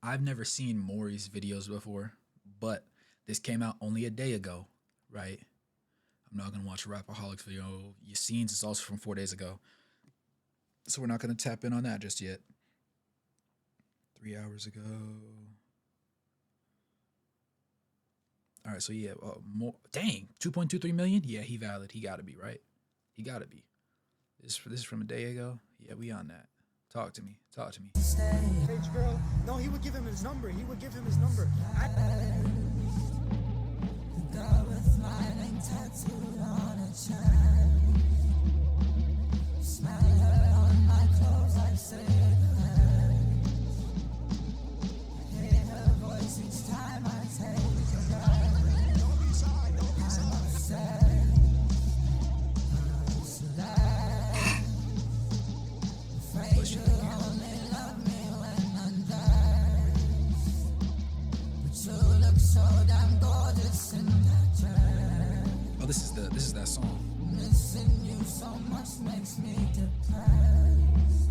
I've never seen Maury's videos before, but this came out only a day ago, right? I'm not gonna watch a Rapaholics video. Your scenes is also from 4 days ago, so we're not gonna tap in on that just yet. 3 hours ago. All right, so yeah, more. Dang, 2.23 million. Yeah, he valid. He gotta be right. He gotta be. This is from a day ago. Yeah, we on that. Talk to me. Talk to me. Stage girl. No, he would give him his number. He would give him his number. Girl with my name tattooed on her chest. Smell her on my clothes like cigarettes. I hear her voice each time I take a breath. Don't be shy, don't be shy. I'm upset. Afraid you only love me when I'm dead. But you look so damn gorgeous in that dress. Oh, this is that song. Missing you so much makes me depressed.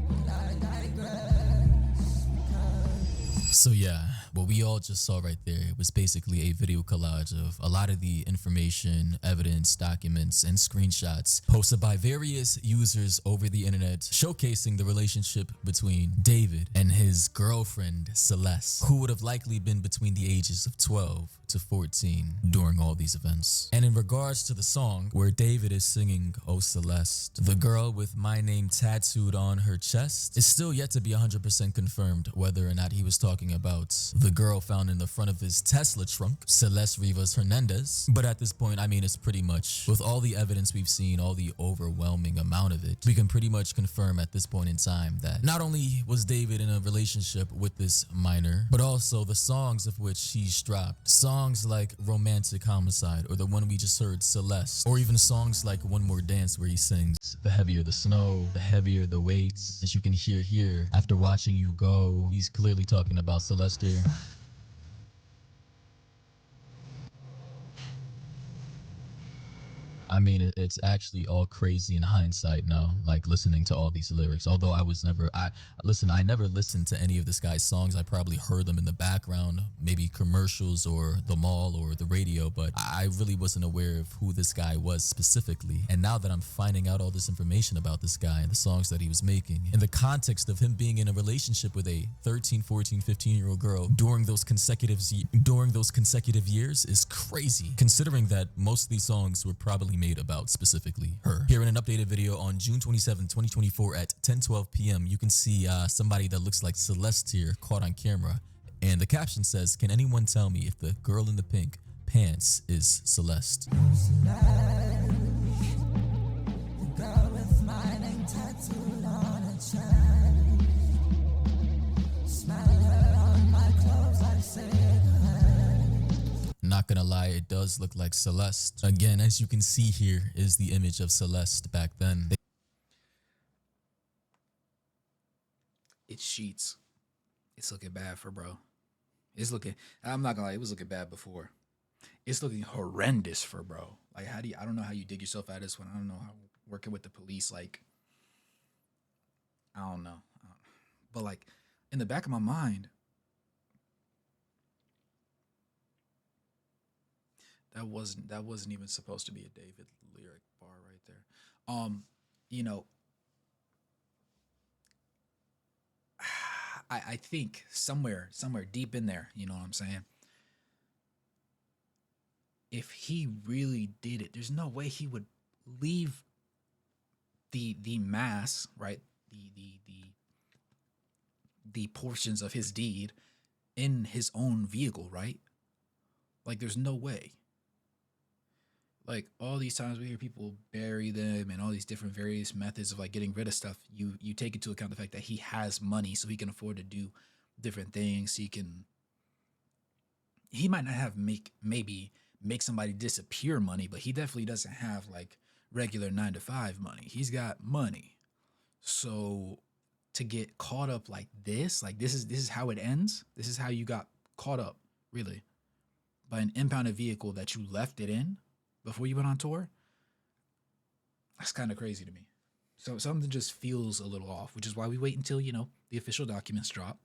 But I digress. So yeah, what we all just saw right there was basically a video collage of a lot of the information, evidence, documents, and screenshots posted by various users over the internet showcasing the relationship between David and his girlfriend Celeste, who would have likely been between the ages of 12 to 14 during all these events. And in regards to the song where David is singing "Oh Celeste," the girl with my name tattooed on her chest, is still yet to be 100% confirmed whether or not he was talking about the girl found in the front of his Tesla trunk, Celeste Rivas Hernandez. But at this point, I mean, it's pretty much, with all the evidence we've seen, all the overwhelming amount of it, we can pretty much confirm at this point in time that not only was David in a relationship with this minor, but also the songs of which he's dropped. Songs like Romantic Homicide, or the one we just heard, Celeste, or even songs like One More Dance where he sings, "The heavier the snow, the heavier the weights." As you can hear here, after watching you go, he's clearly talking about Celeste here. I mean, it's actually all crazy in hindsight now, like listening to all these lyrics. Although I never listened to any of this guy's songs. I probably heard them in the background, maybe commercials or the mall or the radio, but I really wasn't aware of who this guy was specifically. And now that I'm finding out all this information about this guy and the songs that he was making, in the context of him being in a relationship with a 13, 14, 15-year-old girl during those consecutive years is crazy, considering that most of these songs were probably made about specifically her. Here in an updated video on June 27, 2024 at 10:12 p.m., you can see somebody that looks like Celeste here caught on camera. And the caption says, "Can anyone tell me if the girl in the pink pants is Celeste?" The girl with my name tattooed on her chest. Smell her on my clothes like cigarettes. Not gonna lie, it does look like Celeste. Again, as you can see here is the image of Celeste back then. It's sheets. It's looking bad for bro. It's looking. I'm not gonna lie. It was looking bad before. It's looking horrendous for bro. Like, how do you? I don't know how you dig yourself out of this one. I don't know how working with the police. Like, I don't know. But like, in the back of my mind, that wasn't even supposed to be a David lyric bar right there. You know, I think somewhere deep in there, you know what I'm saying? If he really did it, there's no way he would leave the mass, right? The portions of his deed in his own vehicle, right? Like, there's no way. Like, all these times we hear people bury them and all these different various methods of like getting rid of stuff, you take into account the fact that he has money, so he can afford to do different things. He might not have maybe make somebody disappear money, but he definitely doesn't have like regular 9 to 5 money. He's got money. So to get caught up like this is how it ends. This is how you got caught up, really, by an impounded vehicle that you left it in before you went on tour. That's kind of crazy to me. So something just feels a little off, which is why we wait until, the official documents drop.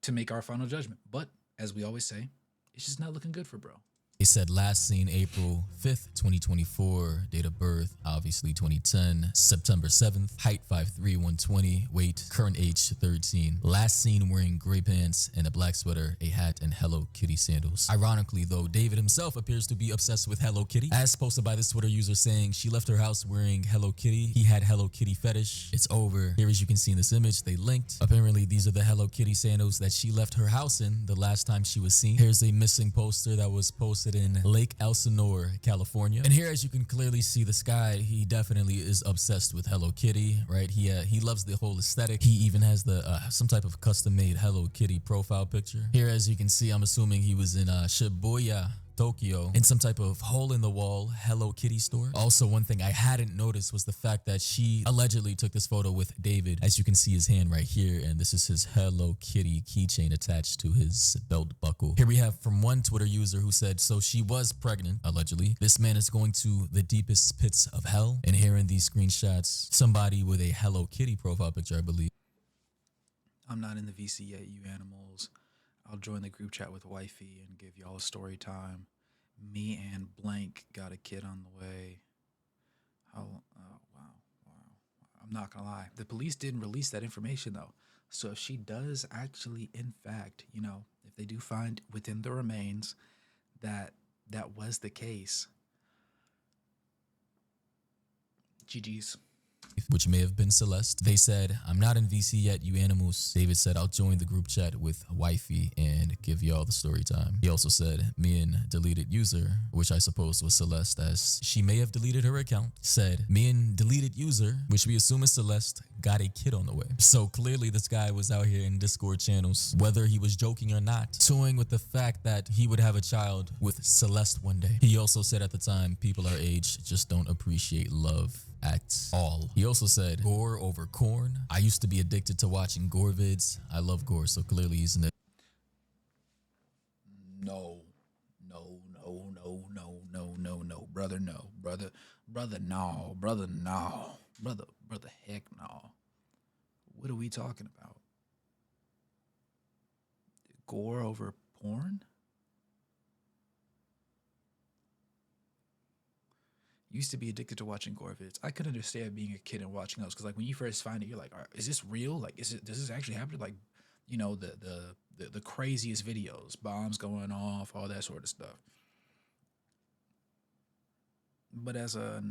to make our final judgment. But as we always say, it's just not looking good for bro. They said last seen April 5th, 2024, date of birth, obviously 2010, September 7th, height 5'3", 120, weight, current age 13. Last seen wearing gray pants and a black sweater, a hat, and Hello Kitty sandals. Ironically though, David himself appears to be obsessed with Hello Kitty, as posted by this Twitter user saying she left her house wearing Hello Kitty. He had Hello Kitty fetish. It's over. Here, as you can see in this image, they linked. Apparently, these are the Hello Kitty sandals that she left her house in the last time she was seen. Here's a missing poster that was posted in Lake Elsinore, California. And here, as you can clearly see the sky, he definitely is obsessed with Hello Kitty, right? He loves the whole aesthetic. He even has the some type of custom-made Hello Kitty profile picture. Here, as you can see, I'm assuming he was in Shibuya, Tokyo, in some type of hole-in-the-wall Hello Kitty store. Also, one thing I hadn't noticed was the fact that she allegedly took this photo with David. As you can see his hand right here, and this is his Hello Kitty keychain attached to his belt buckle. Here we have from one Twitter user who said, so she was pregnant, allegedly. This man is going to the deepest pits of hell. And here in these screenshots, somebody with a Hello Kitty profile picture, I believe. I'm not in the VC yet, you animals. I'll join the group chat with wifey and give y'all a story time. Me and blank got a kid on the way. Oh, wow. I'm not gonna lie. The police didn't release that information though. So if she does actually, in fact, you know, if they do find within the remains that that was the case, GG's. Which may have been Celeste. They said, I'm not in VC yet, you animals. David said, I'll join the group chat with wifey and give y'all the story time. He also said, me and deleted user, which I suppose was Celeste, as she may have deleted her account, said, me and deleted user, which we assume is Celeste, got a kid on the way. So clearly this guy was out here in Discord channels, whether he was joking or not, toying with the fact that he would have a child with Celeste one day. He also said at the time, people our age just don't appreciate love at all. He also said, gore over corn. I used to be addicted to watching gore vids. I love gore, so clearly he's in it. No, brother, no, brother, heck no. What are we talking about? Gore over porn? Used to be addicted to watching gore vids. I could understand being a kid and watching those because, like, when you first find it, you're like, "Is this real? Like, does this actually happen?" Like, you know, the craziest videos, bombs going off, all that sort of stuff. But as a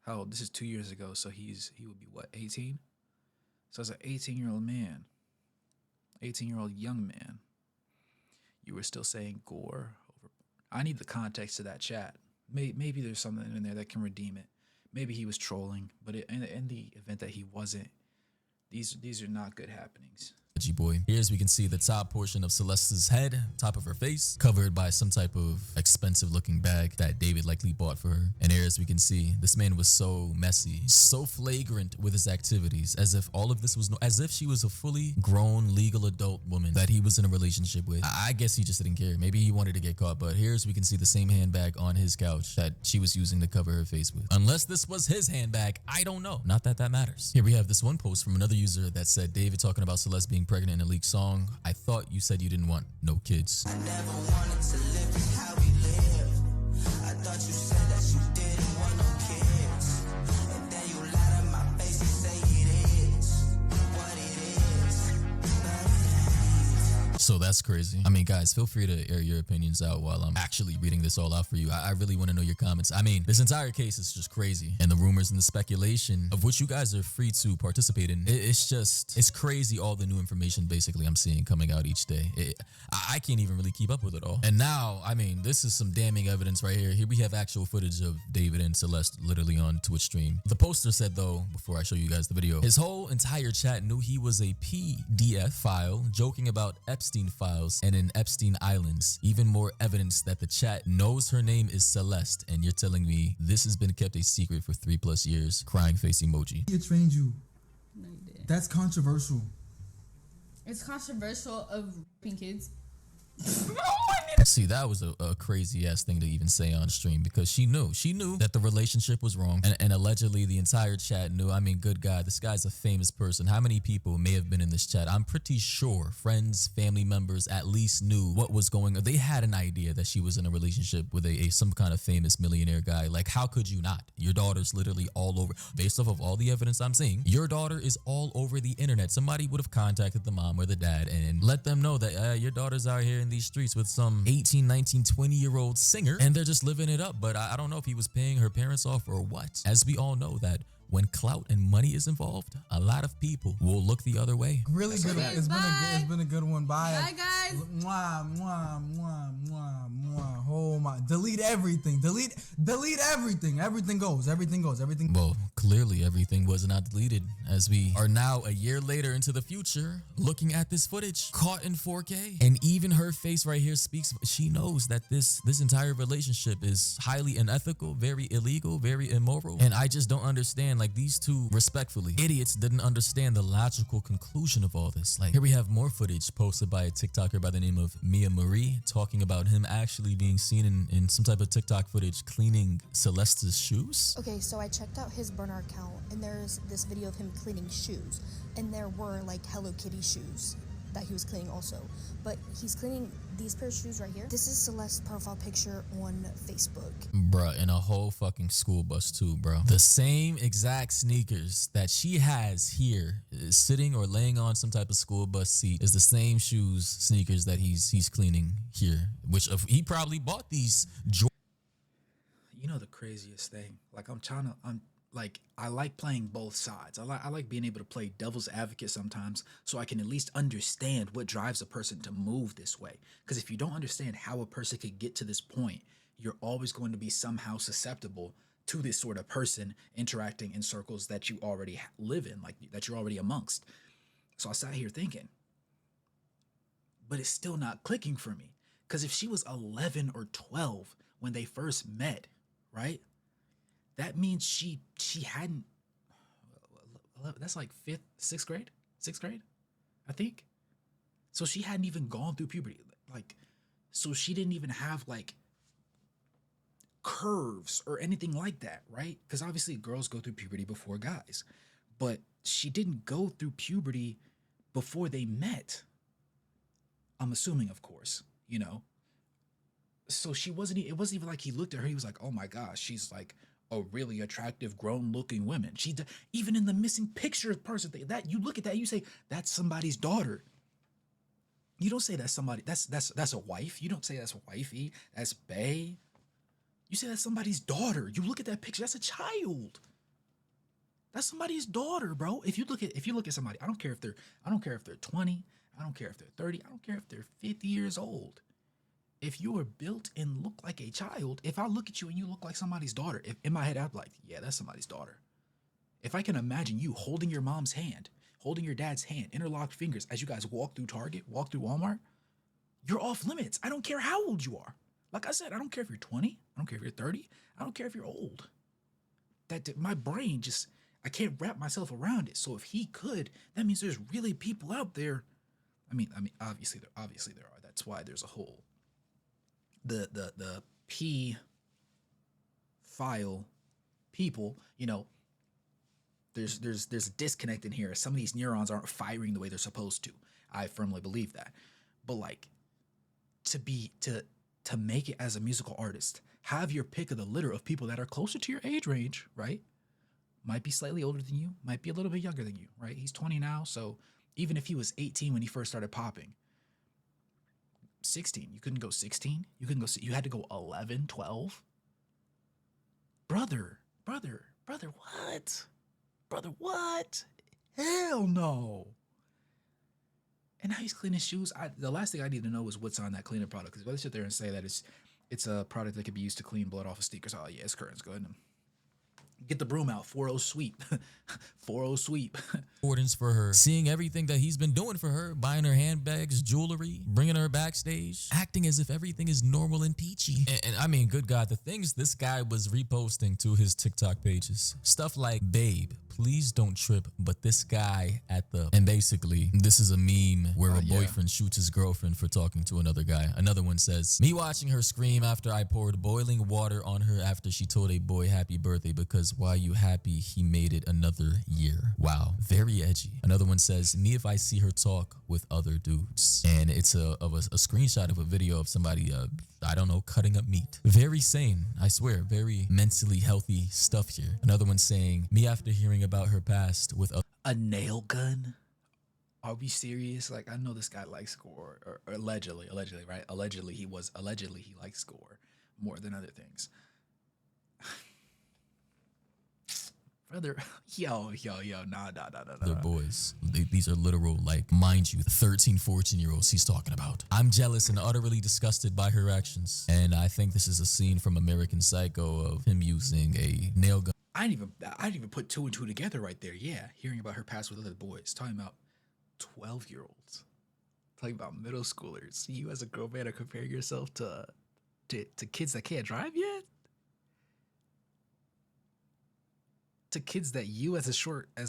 how old? This is 2 years ago, so he would be what, 18? So as an 18-year-old man, 18-year-old young man, you were still saying gore over. I need the context to that chat. Maybe there's something in there that can redeem it. Maybe he was trolling, but in the event that he wasn't, these are not good happenings. Boy. Here, as we can see, the top portion of Celeste's head, top of her face, covered by some type of expensive looking bag that David likely bought for her. And here, as we can see, this man was so messy, so flagrant with his activities, as if all of this was as if she was a fully grown legal adult woman that he was in a relationship with. I guess he just didn't care. Maybe he wanted to get caught, but here's we can see the same handbag on his couch that she was using to cover her face with. Unless this was his handbag, I don't know. Not that that matters. Here we have this one post from another user that said, David talking about Celeste being pregnant in a leaked song. I thought you said you didn't want no kids. I never wanted to live how we live. I thought you said that you didn't want no kids. And then you lie to my face and say it is what it is. But it ain't. So that's crazy. I mean, guys, feel free to air your opinions out while I'm actually reading this all out for you. I really want to know your comments. I mean, this entire case is just crazy. And the rumors and the speculation of which you guys are free to participate in, it's crazy all the new information basically I'm seeing coming out each day. I can't even really keep up with it all. And now, I mean, this is some damning evidence right here. Here we have actual footage of David and Celeste literally on Twitch stream. The poster said, though, before I show you guys the video, his whole entire chat knew he was a PDF file joking about Epstein files and in Epstein Islands. Even more evidence that the chat knows her name is Celeste, and you're telling me this has been kept a secret for 3+ years. Crying face emoji. He trained you. No, you didn't. That's controversial. It's controversial of raping kids. Oh my See, that was a crazy ass thing to even say on stream because she knew that the relationship was wrong, and allegedly the entire chat knew. I mean, good God, this guy's a famous person. How many people may have been in this chat? I'm pretty sure friends, family members at least knew what was going on. They had an idea that she was in a relationship with a some kind of famous millionaire guy. Like, how could you not? Your daughter's literally all over. Based off of all the evidence I'm seeing, your daughter is all over the internet. Somebody would have contacted the mom or the dad and let them know that your daughter's out here in these streets with some 18, 19, 20-year-old singer, and they're just living it up. But I don't know if he was paying her parents off or what. As we all know that when clout and money is involved, a lot of people will look the other way. Really good. It's been a good one. Bye. Bye, guys. Mwah, mwah, mwah, mwah, mwah. Oh my! Delete everything. Delete everything. Everything goes. Well, clearly everything was not deleted, as we are now a year later into the future looking at this footage caught in 4K, and even her face right here speaks. She knows that this entire relationship is highly unethical, very illegal, very immoral, and I just don't understand. Like, these two respectfully idiots didn't understand the logical conclusion of all this. Like, here we have more footage posted by a TikToker by the name of Mia Marie talking about him actually being seen in some type of TikTok footage cleaning Celeste's shoes. Okay, so I checked out his burner account, and there's this video of him cleaning shoes, and there were like Hello Kitty shoes that he was cleaning also, but he's cleaning these pair of shoes right here. This is Celeste's profile picture on Facebook. Bruh, in a whole fucking school bus too, bro. The same exact sneakers that she has here, sitting or laying on some type of school bus seat, is the same sneakers that he's cleaning here, which he probably bought these. You know the craziest thing? Like, I like playing both sides. I like being able to play devil's advocate sometimes, so I can at least understand what drives a person to move this way. Because if you don't understand how a person could get to this point, you're always going to be somehow susceptible to this sort of person interacting in circles that you already live in, like that you're already amongst. So I sat here thinking, but it's still not clicking for me. Because if she was 11 or 12 when they first met, right? That means she hadn't, that's like sixth grade, I think. So she hadn't even gone through puberty. Like, so she didn't even have like curves or anything like that, right? Because obviously girls go through puberty before guys, but she didn't go through puberty before they met. I'm assuming, of course, you know. So it wasn't even like he looked at her, he was like, oh my gosh, she's like a really attractive, grown-looking woman. Even in the missing picture person thing, that you look at that, you say that's somebody's daughter. You don't say that's somebody. That's a wife. You don't say that's wifey. That's bae. You say that's somebody's daughter. You look at that picture. That's a child. That's somebody's daughter, bro. If you look at somebody, I don't care if they're 20. I don't care if they're 30. I don't care if they're 50 years old. If you are built and look like a child, if I look at you and you look like somebody's daughter, if in my head I'd be like, yeah, that's somebody's daughter. If I can imagine you holding your mom's hand, holding your dad's hand, interlocked fingers as you guys walk through Target, walk through Walmart, you're off limits. I don't care how old you are. Like I said, I don't care if you're 20. I don't care if you're 30. I don't care if you're old. My brain just, I can't wrap myself around it. So if he could, that means there's really people out there. I mean, obviously there are. That's why there's a whole the P file people, you know, there's a disconnect in here. Some of these neurons aren't firing the way they're supposed to. I firmly believe that. But like, to make it as a musical artist, have your pick of the litter of people that are closer to your age range, right? Might be slightly older than you, might be a little bit younger than you, right? He's 20 now, so even if he was 18 when he first started popping, 16, you couldn't go 16, you had to go 11, 12. Brother, what? Hell no. And now he's cleaning shoes. The last thing I need to know is what's on that cleaning product, because if I sit there and say that it's a product that could be used to clean blood off of sneakers, oh yeah, it's curtains, go ahead and Get the broom out. 4-0 sweep. 4-0 sweep. Importance for her, seeing everything that he's been doing for her, buying her handbags, jewelry, bringing her backstage, acting as if everything is normal and peachy. And I mean, good God, the things this guy was reposting to his TikTok pages, stuff like, babe, please don't trip, but this guy at the, and basically this is a meme where a boyfriend shoots his girlfriend for talking to another guy. Another one says, me watching her scream after I poured boiling water on her after she told a boy happy birthday because why you happy he made it another year. Wow, very edgy. Another one says, me if I see her talk with other dudes. And it's a screenshot of a video of somebody, I don't know, cutting up meat. Very sane, I swear, very mentally healthy stuff here. Another one saying, me after hearing about her past with a nail gun. Are we serious? Like, I know this guy likes gore, or allegedly, right? Allegedly he likes gore more than other things. Brother, yo, nah. They're boys. These are literal, like, mind you, 13, 14-year-olds he's talking about. I'm jealous and utterly disgusted by her actions. And I think this is a scene from American Psycho of him using a nail gun. I didn't even put 2 and 2 together right there. Yeah, hearing about her past with other boys. Talking about 12-year-olds. Talking about middle schoolers. You as a girl man are comparing yourself to kids that can't drive yet? To kids that you as a short, I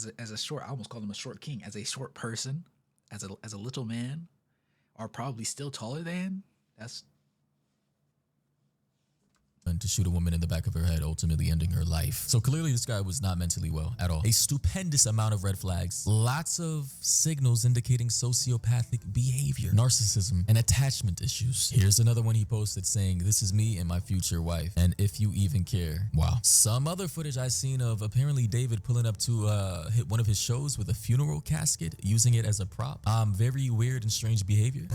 almost call them a short king, as a short person, as a little man, are probably still taller than? That's And to shoot a woman in the back of her head, ultimately ending her life. So clearly this guy was not mentally well at all. A stupendous amount of red flags, lots of signals indicating sociopathic behavior, narcissism, and attachment issues. Here's another one he posted saying, this is me and my future wife, and if you even care. Wow. Some other footage I've seen of apparently David pulling up to hit one of his shows with a funeral casket, using it as a prop. Very weird and strange behavior.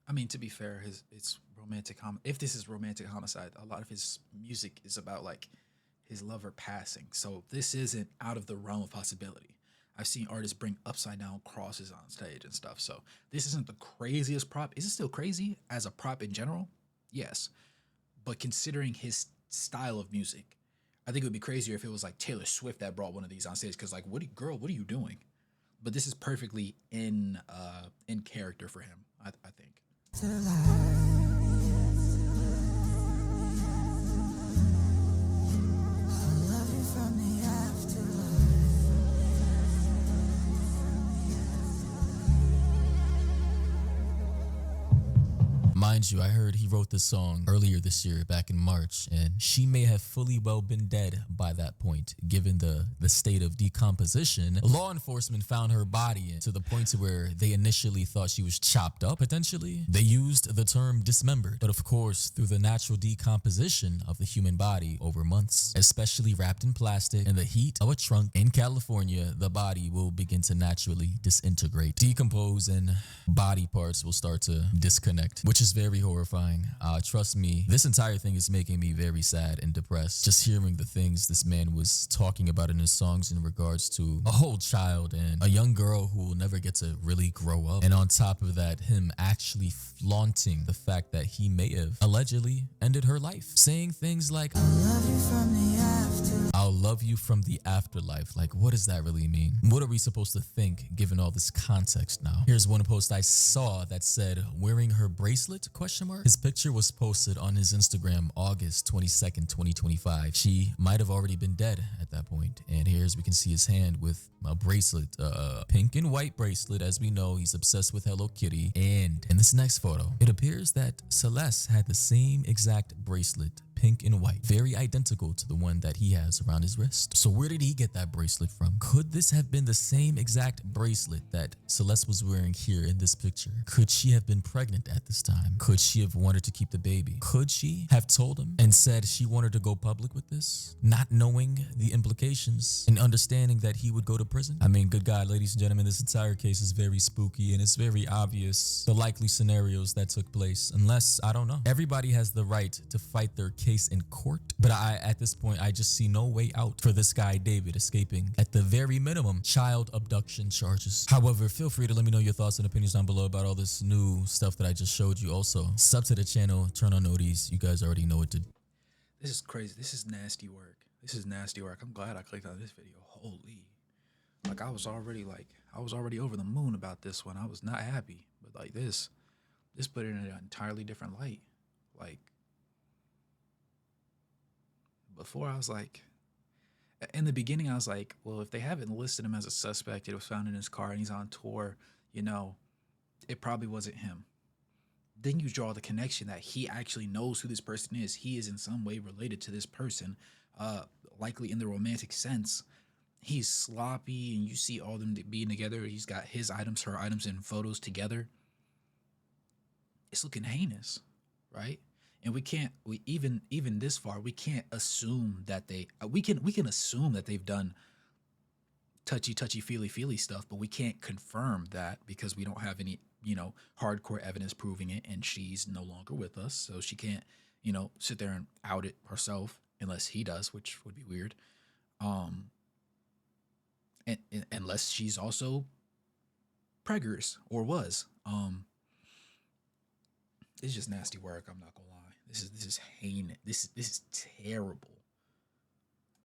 I mean, to be fair, it's romantic if this is romantic homicide, a lot of his music is about like his lover passing, so this isn't out of the realm of possibility. I've seen artists bring upside down crosses on stage and stuff, so this isn't the craziest prop. Is it still crazy as a prop in general? Yes, but considering his style of music, I think it would be crazier if it was like Taylor Swift that brought one of these on stage, because like, what are you doing? But this is perfectly in character for him, I think. Mind you, I heard he wrote this song earlier this year, back in March, and she may have fully well been dead by that point, given the state of decomposition. Law enforcement found her body to the point to where they initially thought she was chopped up, potentially. They used the term dismembered, but of course, through the natural decomposition of the human body over months, especially wrapped in plastic in the heat of a trunk in California, the body will begin to naturally disintegrate, decompose, and body parts will start to disconnect, which is very horrifying. Trust me, this entire thing is making me very sad and depressed. Just hearing the things this man was talking about in his songs in regards to a whole child and a young girl who will never get to really grow up. And on top of that, him actually flaunting the fact that he may have allegedly ended her life. Saying things like, I'll love you from the afterlife. I'll love you from the afterlife. Like, what does that really mean? What are we supposed to think given all this context now? Here's one post I saw that said, wearing her bracelet, ? His picture was posted on his Instagram August 22nd, 2025. She might have already been dead at that point. And here's we can see his hand with a bracelet, pink and white bracelet. As we know, he's obsessed with Hello Kitty. And in this next photo, it appears that Celeste had the same exact bracelet, pink and white, very identical to the one that he has around his wrist. So where did he get that bracelet from? Could this have been the same exact bracelet that Celeste was wearing here in this picture? Could she have been pregnant at this time? Could she have wanted to keep the baby? Could she have told him and said she wanted to go public with this, not knowing the implications and understanding that he would go to prison? I mean, good God, ladies and gentlemen, this entire case is very spooky and it's very obvious the likely scenarios that took place, unless, I don't know. Everybody has the right to fight their case in court, but at this point, I just see no way out for this guy, David, escaping at the very minimum child abduction charges. However, feel free to let me know your thoughts and opinions down below about all this new stuff that I just showed you. Also, sub to the channel, turn on noties. You guys already know what to do. This is crazy. This is nasty work. This is nasty work. I'm glad I clicked on this video. Holy. Like I was already over the moon about this one. I was not happy. But like this put it in an entirely different light. Like before I was like in the beginning I was like, well, if they haven't listed him as a suspect, it was found in his car and he's on tour, you know, it probably wasn't him. Then you draw the connection that he actually knows who this person is. He is in some way related to this person, likely in the romantic sense. He's sloppy, and you see all them being together. He's got his items, her items, and photos together. It's looking heinous, right? And we even this far, we can't assume that we can assume that they've done touchy feely stuff, but we can't confirm that because we don't have any hardcore evidence proving it, and she's no longer with us, so she can't sit there and out it herself unless he does, which would be weird. And unless she's also preggers or was. It's just nasty work. I'm not gonna lie. This is heinous. This is terrible.